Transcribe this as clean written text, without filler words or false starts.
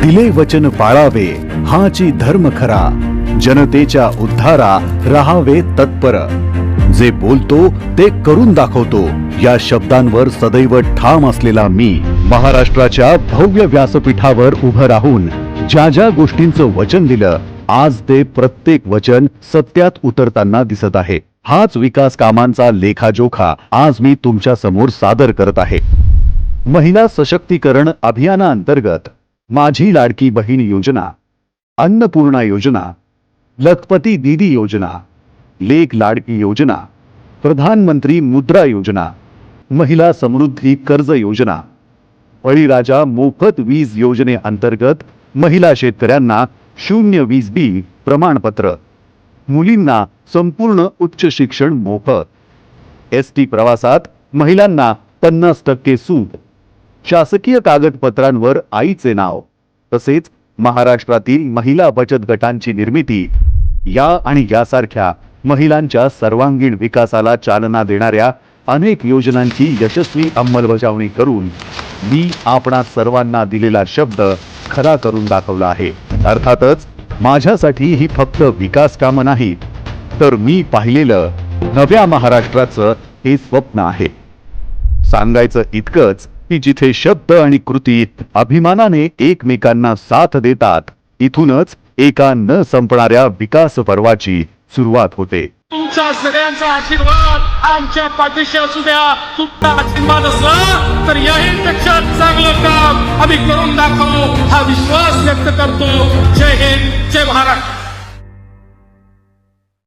दिले वचन पाळावे हाची धर्म खरा, जनतेच्या उद्धारा राहावे तत्पर, जे बोलतो ते करून दाखवतो या शब्दांवर सदैव ठाम असलेला मी महाराष्ट्राच्या भव्य व्यासपीठावर उभं राहून ज्या ज्या गोष्टींचं वचन दिलं, आज ते प्रत्येक वचन सत्यात उतरताना दिसत आहे। हाच विकास कामांचा लेखाजोखा आज मी तुमच्या समोर सादर करत आहे। महिला सशक्तीकरण अभियानाअंतर्गत माझी लाडकी बहीण योजना, अन्नपूर्णा योजना, लखपती दीदी योजना, लेक लाडकी योजना, प्रधानमंत्री मुद्रा योजना, महिला समृद्धी कर्ज योजना, बळीराजा मोफत वीज योजनेअंतर्गत महिला शेतकऱ्यांना 0-20 बी प्रमाणपत्र, मुलींना संपूर्ण उच्च शिक्षण मोफत, एसटी प्रवासात महिलांना 50% सूट, शासकीय कागदपत्रांवर आईचे नाव, तसेच महाराष्ट्रातील महिला बचत गटांची निर्मिती या आणि यासारख्या महिलांच्या सर्वांगीण विकासाला चालना देणाऱ्या अनेक योजनांची यशस्वी अंमलबजावणी करून मी आपणा सर्वांना दिलेला शब्द खरा करून दाखवला आहे। अर्थातच माझ्यासाठी ही फक्त विकास कामं नाहीत, तर मी पाहिलेलं नव्या महाराष्ट्राचं हे स्वप्न आहे। सांगायचं इतकंच की जिथे शब्द आणि कृती अभिमानाने एकमेकांना साथ देतात, इथूनच एका न संपणाऱ्या विकास पर्वाची सुरुवात होते। तुमचा सगळ्यांचा आशीर्वाद आमच्या पाठीशी असू द्या। तुमचा आशीर्वाद असला तर याहीपेक्षा चांगलं काम आम्ही करून दाखवू हा विश्वास व्यक्त करतो। जय हिंद, जय महाराष्ट्र।